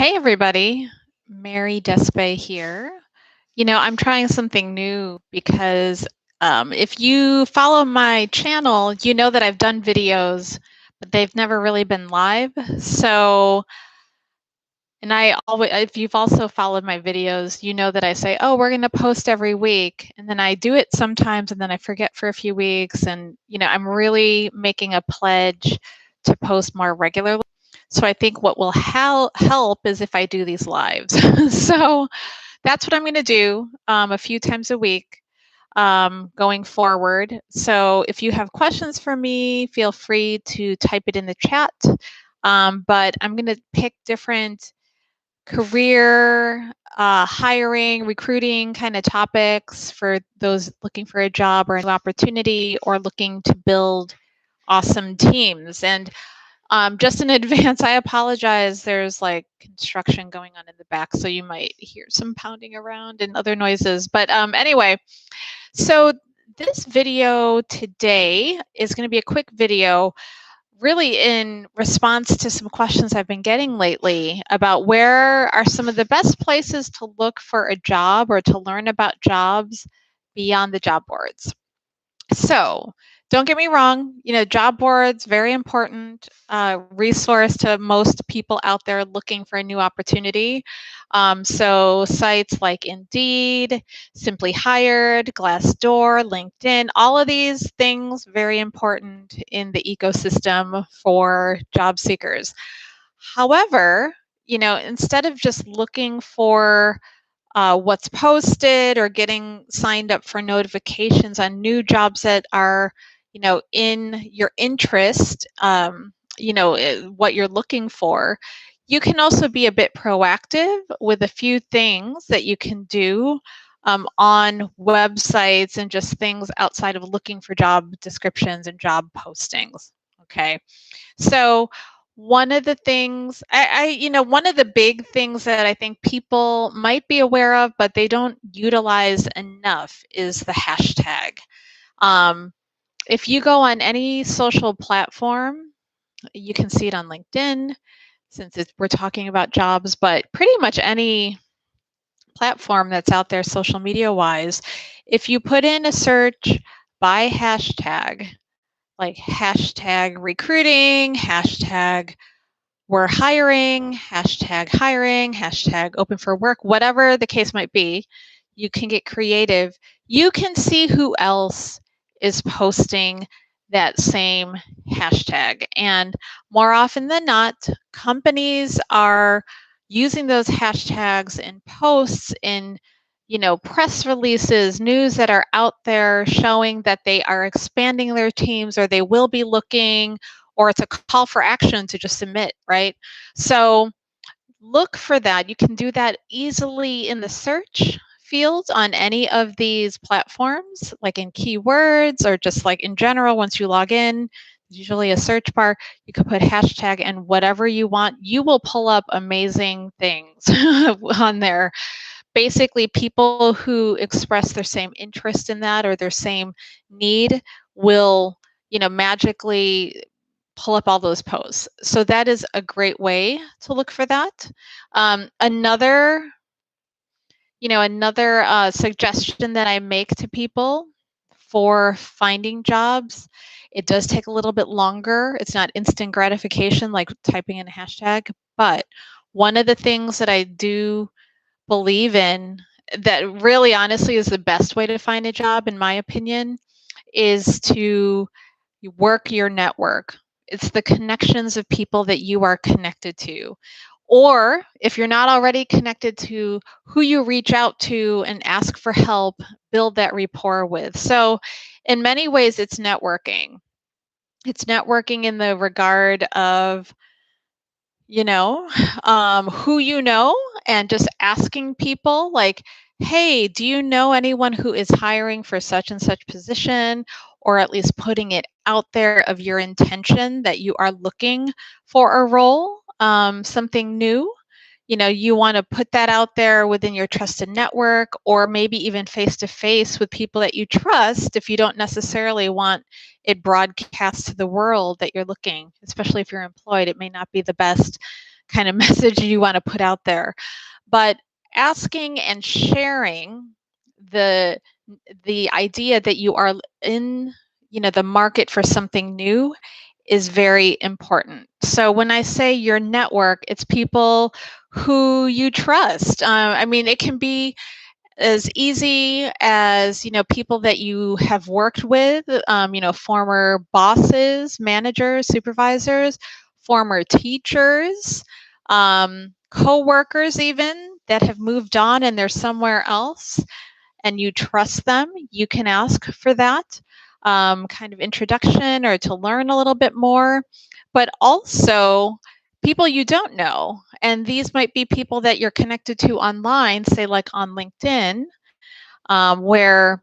Hey everybody, Mary Despe here. I'm trying something new because if you follow my channel, you know that I've done videos, but they've never really been live. And if you've also followed my videos, you know that I say, oh, we're going to post every week. And then I do it sometimes and then I forget for a few weeks. And, I'm really making a pledge to post more regularly. So I think what will help is if I do these lives. So that's what I'm going to do a few times a week going forward. So if you have questions for me, feel free to type it in the chat. But I'm going to pick different career, hiring, recruiting kind of topics for those looking for a job or a new opportunity or looking to build awesome teams. And just in advance, I apologize. There's like construction going on in the back, so you might hear some pounding around and other noises. But anyway, so this video today is going to be a quick video really in response to some questions I've been getting lately about where are some of the best places to look for a job or to learn about jobs beyond the job boards. So don't get me wrong, job boards, very important resource to most people out there looking for a new opportunity. So sites like Indeed, Simply Hired, Glassdoor, LinkedIn, all of these things, very important in the ecosystem for job seekers. However, instead of just looking for what's posted or getting signed up for notifications on new jobs that are, in your interest, what you're looking for, you can also be a bit proactive with a few things that you can do on websites and just things outside of looking for job descriptions and job postings. Okay. So one of the things one of the big things that I think people might be aware of, but they don't utilize enough is the hashtag. If you go on any social platform, you can see it on LinkedIn since we're talking about jobs, but pretty much any platform that's out there social media wise, if you put in a search by hashtag, like hashtag recruiting, hashtag we're hiring, hashtag open for work, whatever the case might be, you can get creative. You can see who else is posting that same hashtag. And more often than not, companies are using those hashtags in posts, in press releases, news that are out there showing that they are expanding their teams or they will be looking, or it's a call for action to just submit, right? So look for that. You can do that easily in the search field on any of these platforms, like in keywords or just like in general. Once you log in, usually a search bar, you can put hashtag and whatever you want. You will pull up amazing things on there. Basically, people who express their same interest in that or their same need will, magically pull up all those posts. So that is a great way to look for that. Another suggestion that I make to people for finding jobs, it does take a little bit longer. It's not instant gratification like typing in a hashtag, but one of the things that I do believe in that really honestly is the best way to find a job, in my opinion, is to work your network. It's the connections of people that you are connected to. Or if you're not already connected to, who you reach out to and ask for help, build that rapport with. So in many ways, it's networking. It's networking in the regard of, who you know, and just asking people like, hey, do you know anyone who is hiring for such and such position? Or at least putting it out there of your intention that you are looking for a role, something new. You want to put that out there within your trusted network, or maybe even face to face with people that you trust if you don't necessarily want it broadcast to the world that you're looking, especially if you're employed. It may not be the best kind of message you want to put out there. But asking and sharing the the idea that you are in, the market for something new is very important. So when I say your network, it's people who you trust. I mean, it can be as easy as, people that you have worked with, former bosses, managers, supervisors, former teachers, co-workers even that have moved on and they're somewhere else and you trust them. You can ask for that kind of introduction or to learn a little bit more, but also people you don't know. And these might be people that you're connected to online, say like on LinkedIn, where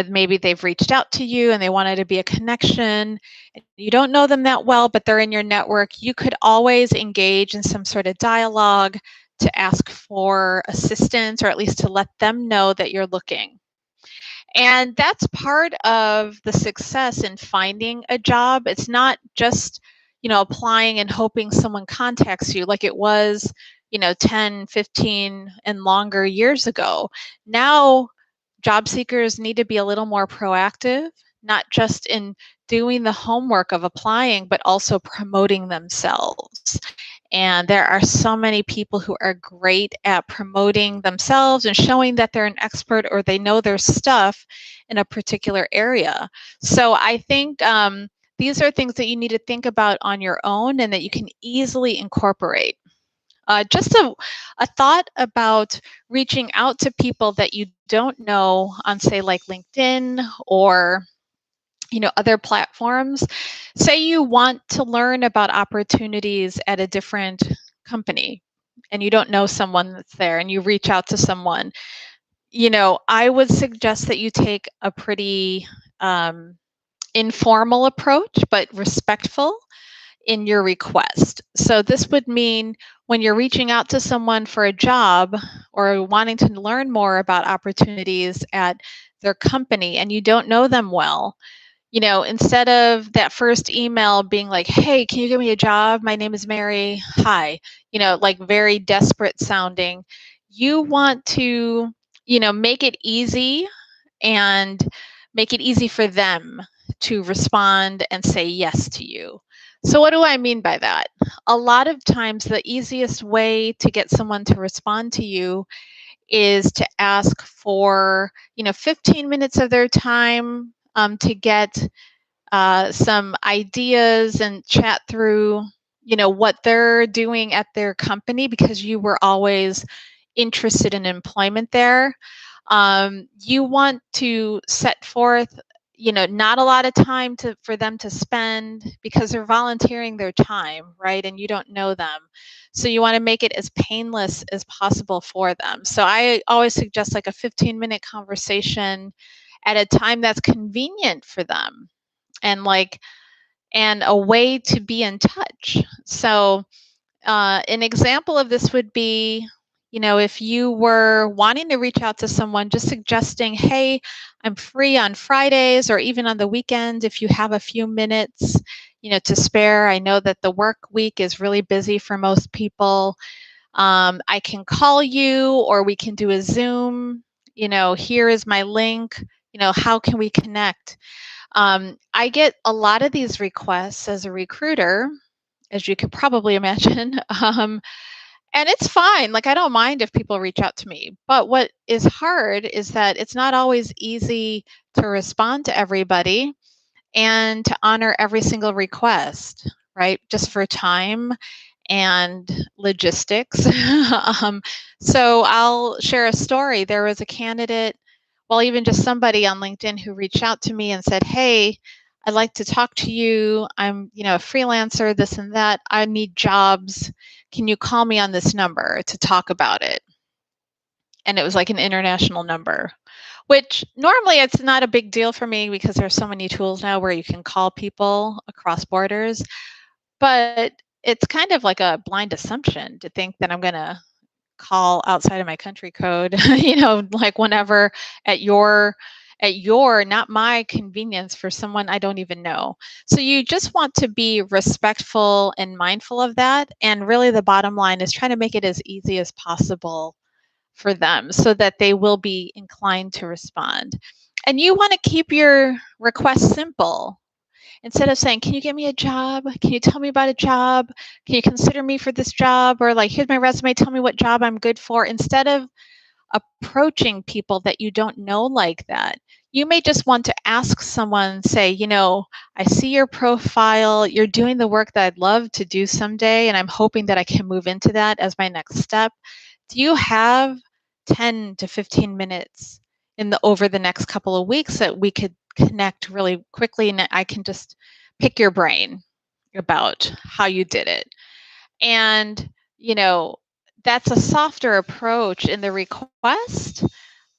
maybe they've reached out to you and they wanted to be a connection. You don't know them that well, but they're in your network. You could always engage in some sort of dialogue to ask for assistance or at least to let them know that you're looking. And that's part of the success in finding a job. It's not just, applying and hoping someone contacts you like it was, 10, 15 and longer years ago. Now, job seekers need to be a little more proactive, not just in doing the homework of applying, but also promoting themselves. And there are so many people who are great at promoting themselves and showing that they're an expert or they know their stuff in a particular area. So I think these are things that you need to think about on your own and that you can easily incorporate. Just a thought about reaching out to people that you don't know on, say, like LinkedIn or other platforms. Say you want to learn about opportunities at a different company and you don't know someone that's there and you reach out to someone. I would suggest that you take a pretty informal approach, but respectful in your request. So this would mean when you're reaching out to someone for a job or wanting to learn more about opportunities at their company and you don't know them well, instead of that first email being like, hey, can you give me a job? My name is Mary. Hi. Like very desperate sounding. You want to, make it easy and make it easy for them to respond and say yes to you. So what do I mean by that? A lot of times the easiest way to get someone to respond to you is to ask for, 15 minutes of their time to get some ideas and chat through, what they're doing at their company because you were always interested in employment there. You want to set forth, not a lot of time for them to spend because they're volunteering their time, right? And you don't know them. So you want to make it as painless as possible for them. So I always suggest like a 15-minute conversation at a time that's convenient for them and a way to be in touch. So an example of this would be, if you were wanting to reach out to someone, just suggesting, hey, I'm free on Fridays or even on the weekend if you have a few minutes, to spare. I know that the work week is really busy for most people. I can call you or we can do a Zoom. Here is my link. How can we connect? I get a lot of these requests as a recruiter, as you could probably imagine. And it's fine. Like, I don't mind if people reach out to me. But what is hard is that it's not always easy to respond to everybody and to honor every single request, right? Just for time and logistics. So I'll share a story. There was a candidate, well, even just somebody on LinkedIn who reached out to me and said, hey, I'd like to talk to you. I'm, a freelancer, this and that. I need jobs. Can you call me on this number to talk about it? And it was like an international number, which normally it's not a big deal for me because there's so many tools now where you can call people across borders. But it's kind of like a blind assumption to think that I'm going to call outside of my country code, like whenever at your at your, not my convenience for someone I don't even know. So you just want to be respectful and mindful of that. And really the bottom line is trying to make it as easy as possible for them so that they will be inclined to respond. And you want to keep your request simple. Instead of saying, can you get me a job? Can you tell me about a job? Can you consider me for this job? Or like, here's my resume, tell me what job I'm good for. Instead of approaching people that you don't know like that, you may just want to ask someone, say, I see your profile, you're doing the work that I'd love to do someday, and I'm hoping that I can move into that as my next step. Do you have 10 to 15 minutes over the next couple of weeks that we could connect really quickly and I can just pick your brain about how you did it? And, that's a softer approach in the request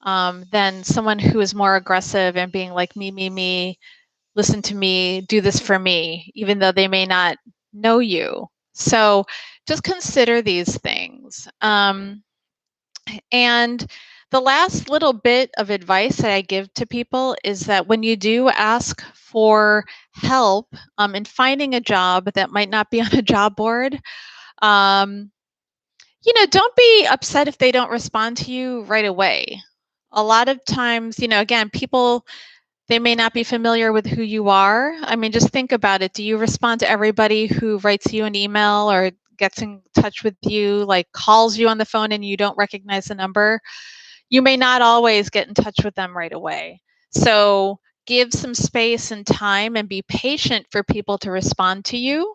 than someone who is more aggressive and being like, me, listen to me, do this for me, even though they may not know you. So just consider these things. And the last little bit of advice that I give to people is that when you do ask for help in finding a job that might not be on a job board, don't be upset if they don't respond to you right away. A lot of times, again, people, they may not be familiar with who you are. I mean, just think about it. Do you respond to everybody who writes you an email or gets in touch with you, like calls you on the phone and you don't recognize the number? You may not always get in touch with them right away. So give some space and time and be patient for people to respond to you.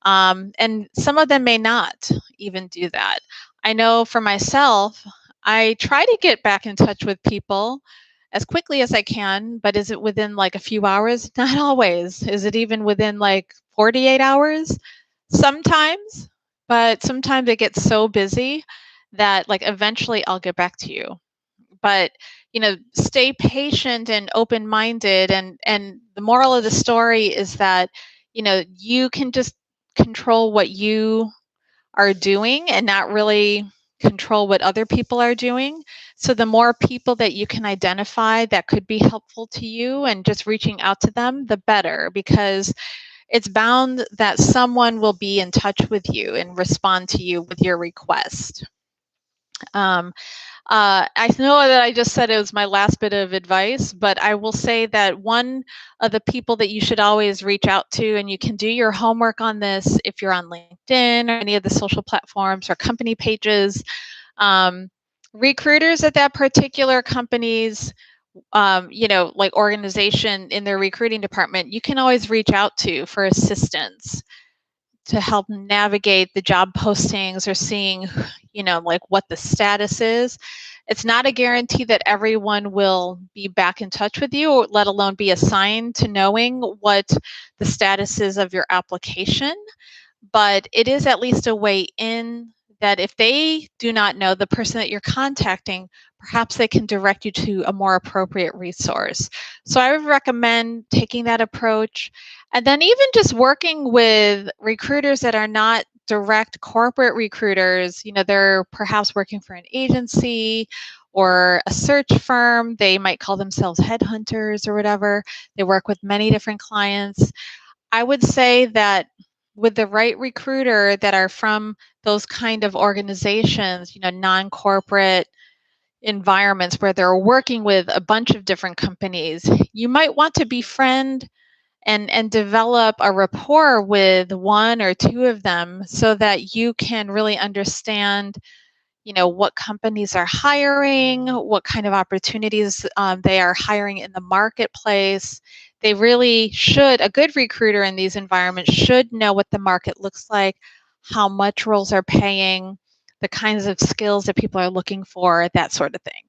And some of them may not even do that. I know for myself, I try to get back in touch with people as quickly as I can, but is it within like a few hours? Not always. Is it even within like 48 hours? Sometimes, but sometimes it gets so busy that like eventually I'll get back to you. But stay patient and open-minded, and the moral of the story is that you can just control what you are doing and not really control what other people are doing. So the more people that you can identify that could be helpful to you and just reaching out to them, the better, because it's bound that someone will be in touch with you and respond to you with your request. I know that I just said it was my last bit of advice, but I will say that one of the people that you should always reach out to, and you can do your homework on this if you're on LinkedIn or any of the social platforms or company pages, recruiters at that particular company's, like organization in their recruiting department, you can always reach out to for assistance to help navigate the job postings or seeing, like what the status is. It's not a guarantee that everyone will be back in touch with you, or let alone be assigned to knowing what the status is of your application. But it is at least a way in that if they do not know the person that you're contacting, perhaps they can direct you to a more appropriate resource. So I would recommend taking that approach. And then even just working with recruiters that are not direct corporate recruiters, they're perhaps working for an agency or a search firm. They might call themselves headhunters or whatever. They work with many different clients. I would say that with the right recruiter that are from those kind of organizations, non-corporate environments where they're working with a bunch of different companies, you might want to befriend and develop a rapport with one or two of them so that you can really understand what companies are hiring, what kind of opportunities they are hiring in the marketplace. They really should, a good recruiter in these environments should know what the market looks like, how much roles are paying, the kinds of skills that people are looking for, that sort of thing.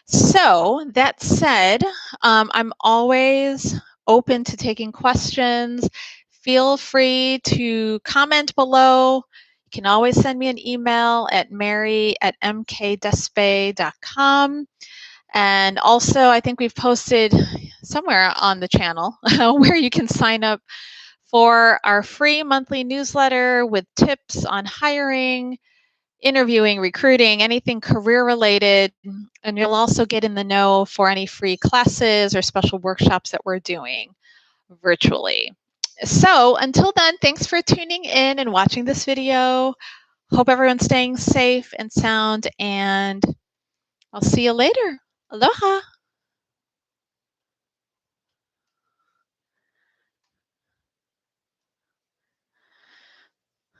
So that said, I'm always open to taking questions. Feel free to comment below. You can always send me an email at mary@mkdespe.com. And also, I think we've posted somewhere on the channel where you can sign up for our free monthly newsletter with tips on hiring, interviewing, recruiting, anything career related, and you'll also get in the know for any free classes or special workshops that we're doing virtually. So until then, thanks for tuning in and watching this video. Hope everyone's staying safe and sound, and I'll see you later. Aloha.